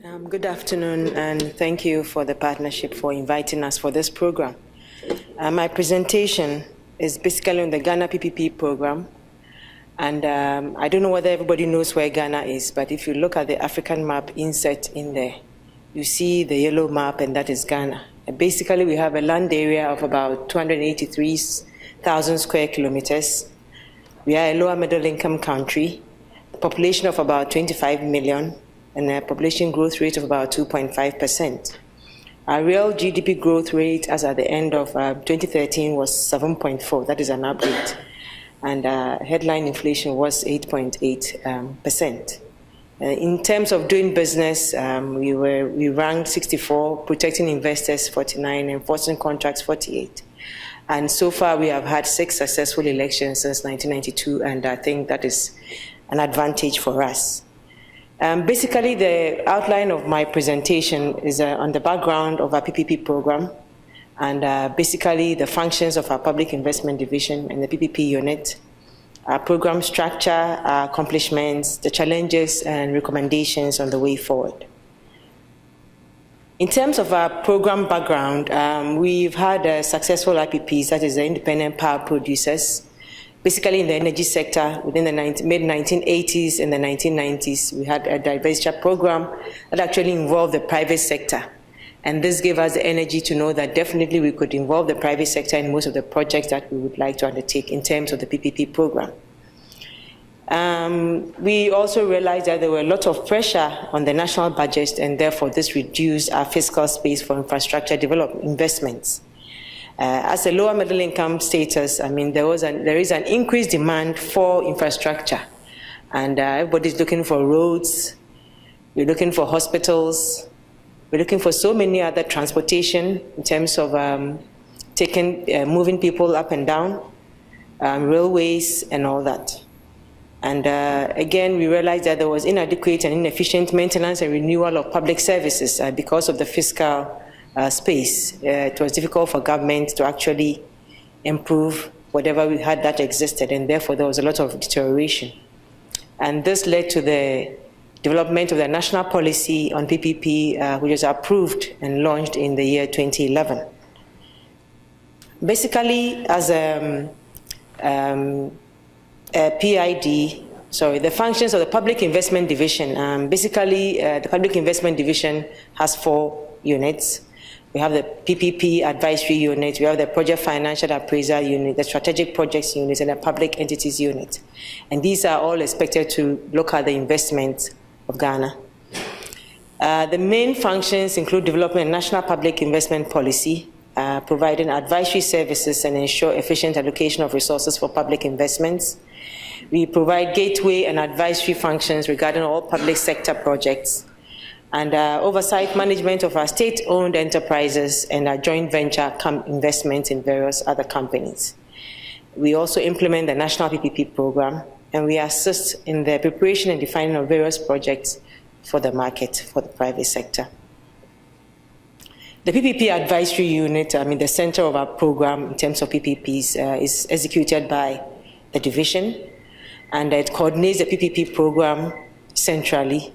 Good afternoon, and thank you for the partnership for inviting us for this program. My presentation is basically on the Ghana PPP program, and I don't know whether everybody knows where Ghana is, but if you look at the African map inset in there, you see the yellow map, and that is Ghana. And basically, we have a land area of about 283,000 square kilometers. We are a lower middle income country, a population of about 25 million, and a population growth rate of about 2.5%. Our real GDP growth rate as at the end of 2013 was 7.4, that is an update, and headline inflation was 8.8%. In terms of doing business, we ranked 64, protecting investors 49, enforcing contracts 48. And so far we have had 6 successful elections since 1992, and I think that is an advantage for us. Basically, the outline of my presentation is on the background of our PPP program, and basically the functions of our Public Investment Division and the PPP unit, our program structure, our accomplishments, the challenges and recommendations on the way forward. In terms of our program background, we've had successful IPPs, that is the independent power producers. Basically, in the energy sector, within the mid-1980s and the 1990s, we had a divestiture program that actually involved the private sector. And this gave us the energy to know that definitely we could involve the private sector in most of the projects that we would like to undertake in terms of the PPP program. We also realized that there were a lot of pressure on the national budget, and therefore this reduced our fiscal space for infrastructure development investments. As a lower middle income status, I mean, there is an increased demand for infrastructure, and everybody's looking for roads, we're looking for hospitals, we're looking for so many other transportation in terms of moving people up and down, railways and all that. And again, we realized that there was inadequate and inefficient maintenance and renewal of public services because of the fiscal space. It was difficult for government to actually improve whatever we had that existed, and therefore there was a lot of deterioration. And this led to the development of the national policy on PPP, which was approved and launched in the year 2011. Basically, as a PID, the functions of the Public Investment Division, the Public Investment Division has 4 units. We have the PPP Advisory Unit, we have the Project Financial Appraisal Unit, the Strategic Projects Unit, and the Public Entities Unit. And these are all expected to look at the investment of Ghana. The main functions include developing a national public investment policy, providing advisory services and ensure efficient allocation of resources for public investments. We provide gateway and advisory functions regarding all public sector projects, and oversight management of our state-owned enterprises and our joint venture investments in various other companies. We also implement the national PPP program, and we assist in the preparation and defining of various projects for the market, for the private sector. The PPP Advisory Unit, the center of our program in terms of PPPs, is executed by the division, and it coordinates the PPP program centrally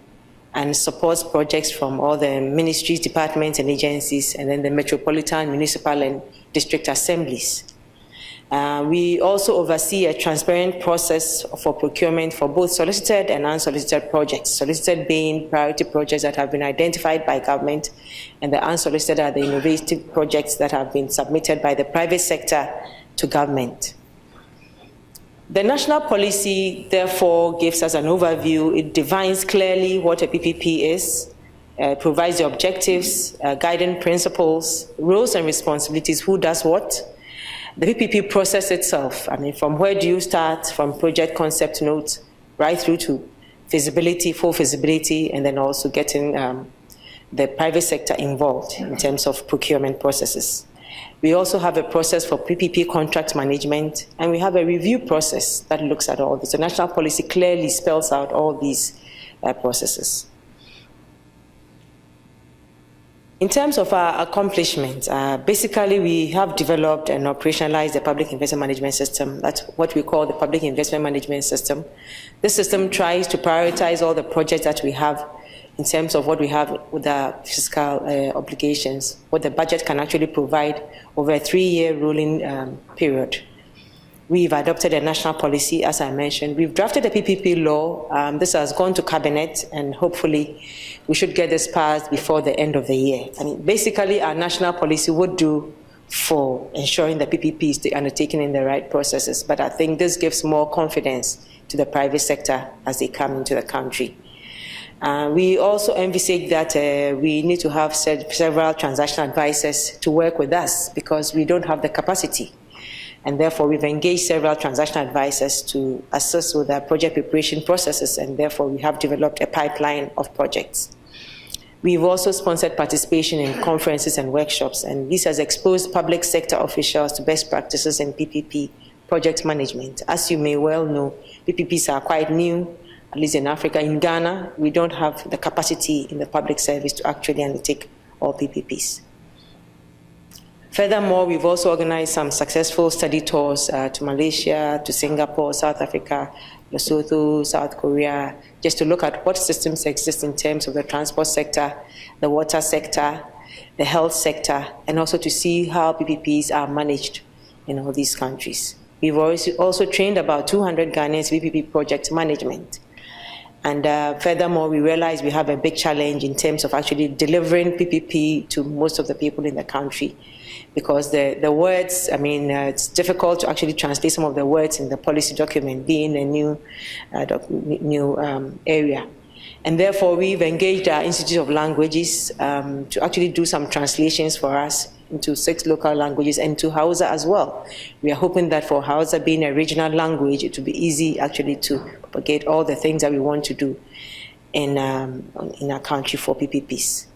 and supports projects from all the ministries, departments, and agencies, and then the metropolitan, municipal, and district assemblies. We also oversee a transparent process for procurement for both solicited and unsolicited projects. Solicited being priority projects that have been identified by government, and the unsolicited are the innovative projects that have been submitted by the private sector to government. The national policy, therefore, gives us an overview. It defines clearly what a PPP is, provides the objectives, guiding principles, roles and responsibilities, who does what. The PPP process itself, from where do you start, from project concept note, right through to feasibility, full feasibility, and then also getting the private sector involved in terms of procurement processes. We also have a process for PPP contract management, and we have a review process that looks at all this. The national policy clearly spells out all these processes. In terms of our accomplishments, basically we have developed and operationalized the public investment management system. That's what we call the public investment management system. This system tries to prioritize all the projects that we have in terms of what we have with our fiscal obligations, what the budget can actually provide over a 3-year rolling period. We've adopted a national policy, as I mentioned. We've drafted a PPP law. This has gone to cabinet, and hopefully we should get this passed before the end of the year. I mean, basically, our national policy would do for ensuring the PPP is undertaken in the right processes. But I think this gives more confidence to the private sector as they come into the country. We also envisage that we need to have several transaction advisors to work with us because we don't have the capacity. And therefore, we've engaged several transaction advisors to assist with our project preparation processes, and therefore, we have developed a pipeline of projects. We've also sponsored participation in conferences and workshops, and this has exposed public sector officials to best practices in PPP project management. As you may well know, PPPs are quite new, at least in Africa. In Ghana, we don't have the capacity in the public service to actually undertake all PPPs. Furthermore, we've also organized some successful study tours to Malaysia, to Singapore, South Africa, Lesotho, South Korea, just to look at what systems exist in terms of the transport sector, the water sector, the health sector, and also to see how PPPs are managed in all these countries. We've also trained about 200 Ghanaians PPP project management. And furthermore, we realize we have a big challenge in terms of actually delivering PPP to most of the people in the country, because the words, I mean, it's difficult to actually translate some of the words in the policy document, being a new area. And therefore, we've engaged our Institute of Languages to actually do some translations for us into 6 local languages and to Hausa as well. We are hoping that for Hausa being a regional language, it will be easy actually to propagate all the things that we want to do in our country for PPPs.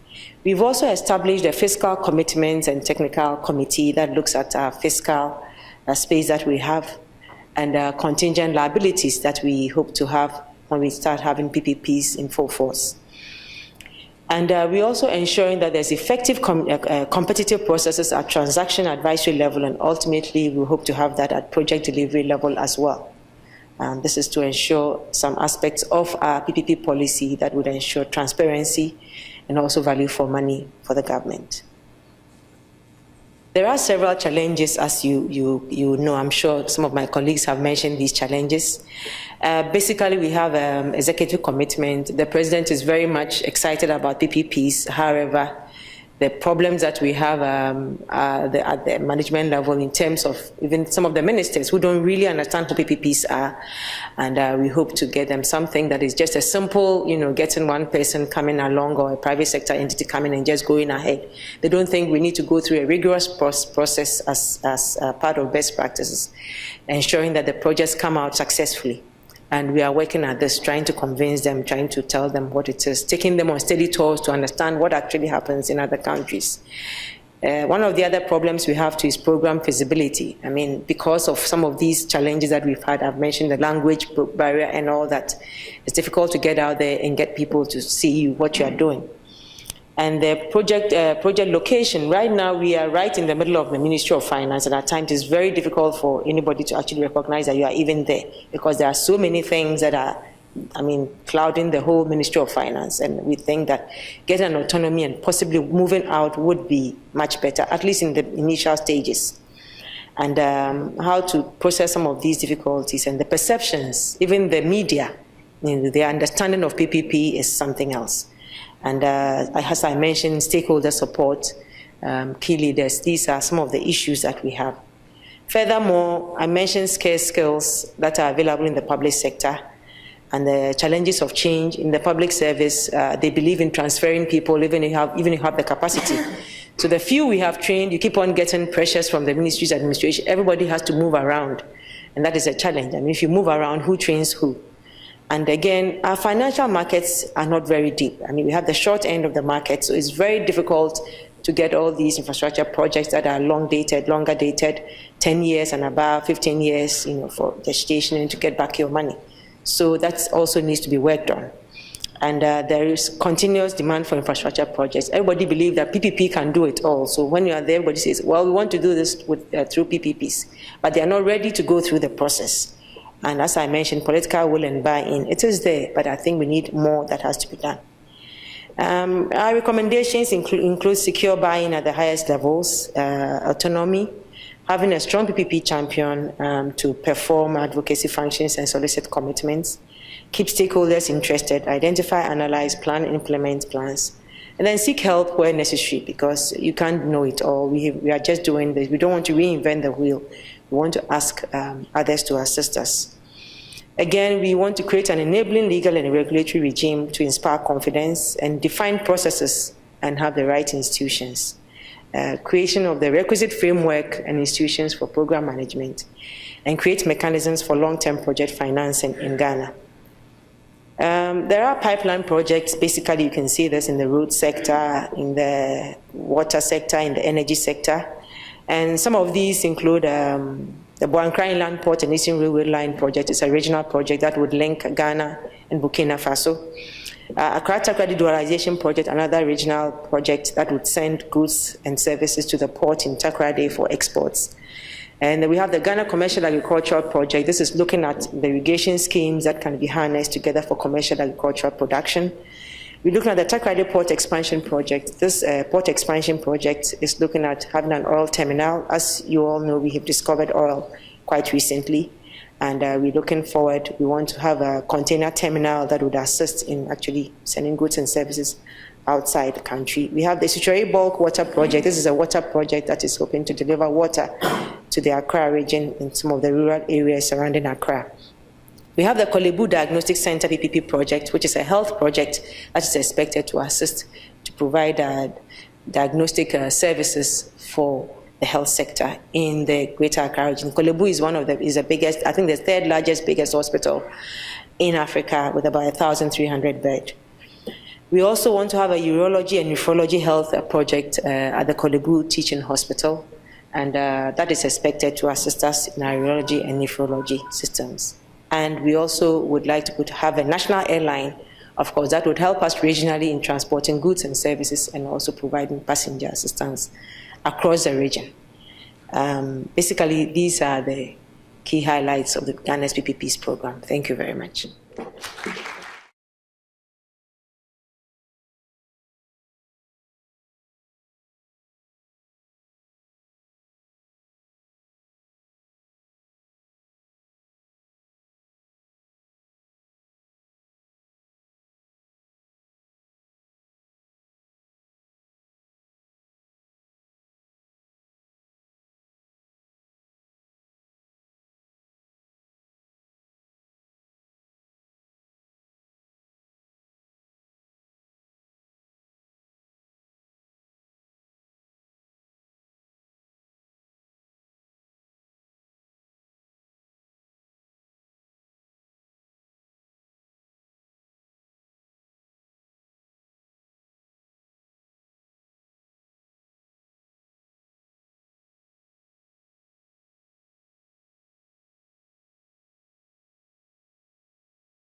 We've also established a fiscal commitments and technical committee that looks at our fiscal space that we have and contingent liabilities that we hope to have when we start having PPPs in full force. And we're also ensuring that there's effective competitive processes at transaction advisory level, and ultimately we hope to have that at project delivery level as well. This is to ensure some aspects of our PPP policy that would ensure transparency and also value for money for the government. There are several challenges, as you know. I'm sure some of my colleagues have mentioned these challenges. Basically, we have executive commitment. The president is very much excited about PPPs. However, the problems that we have at the management level in terms of even some of the ministers who don't really understand who PPPs are, and we hope to get them something that is just a simple, getting one person coming along or a private sector entity coming and just going ahead. They don't think we need to go through a rigorous process as part of best practices, ensuring that the projects come out successfully. And we are working at this, trying to convince them, trying to tell them what it is, taking them on steady tours to understand what actually happens in other countries. One of the other problems we have too is program feasibility. I mean, because of some of these challenges that we've had, I've mentioned the language barrier and all that, it's difficult to get out there and get people to see what you are doing. And the project location, right now we are right in the middle of the Ministry of Finance, and at times it's very difficult for anybody to actually recognize that you are even there, because there are so many things that are, clouding the whole Ministry of Finance, and we think that getting an autonomy and possibly moving out would be much better, at least in the initial stages. And how to process some of these difficulties and the perceptions, even the media, the understanding of PPP is something else. And as I mentioned, stakeholder support, key leaders, these are some of the issues that we have. Furthermore, I mentioned scarce skills that are available in the public sector and the challenges of change in the public service. They believe in transferring people even if you have the capacity. So the few we have trained, you keep on getting pressures from the ministry's administration. Everybody has to move around, and that is a challenge. If you move around, who trains who? And again, our financial markets are not very deep. We have the short end of the market, so it's very difficult to get all these infrastructure projects that are longer dated, 10 years and above, 15 years, for gestation, and to get back your money. So that also needs to be worked on. And there is continuous demand for infrastructure projects. Everybody believes that PPP can do it all. So when you are there, everybody says, well, we want to do this through PPPs, but they are not ready to go through the process. And as I mentioned, political will and buy-in, it is there, but I think we need more that has to be done. Our recommendations include secure buy-in at the highest levels, autonomy, having a strong PPP champion to perform advocacy functions and solicit commitments, keep stakeholders interested, identify, analyze, plan, implement plans, and then seek help where necessary, because you can't know it all. We are just doing this. We don't want to reinvent the wheel. We want to ask others to assist us. Again, we want to create an enabling legal and regulatory regime to inspire confidence and define processes and have the right institutions. Creation of the requisite framework and institutions for program management, and create mechanisms for long-term project financing in Ghana. There are pipeline projects. Basically, you can see this in the road sector, in the water sector, in the energy sector. And some of these include the Boankra Inland Port and Eastern Railway Line project. Is a regional project that would link Ghana and Burkina Faso. Accra-Takoradi Dualization project, another regional project that would send goods and services to the port in Takoradi for exports. And we have the Ghana Commercial Agricultural Project. This is looking at the irrigation schemes that can be harnessed together for commercial agricultural production. We're looking at the Takoradi Port Expansion Project. This port expansion project is looking at having an oil terminal. As you all know, we have discovered oil quite recently, and we're looking forward. We want to have a container terminal that would assist in actually sending goods and services outside the country. We have the Sichori Bulk Water Project. This is a water project that is hoping to deliver water to the Accra region in some of the rural areas surrounding Accra. We have the Kolebu Diagnostic Center PPP project, which is a health project that is expected to assist to provide diagnostic services for the health sector in the Greater Accra region. Kolebu is the biggest, I think the third largest, biggest hospital in Africa with about 1,300 beds. We also want to have a urology and nephrology health project at the Kolebu Teaching Hospital, and that is expected to assist us in our urology and nephrology systems. And we also would like to have a national airline, of course, that would help us regionally in transporting goods and services and also providing passenger assistance across the region. Basically, these are the key highlights of the Ghana's PPPs program. Thank you very much.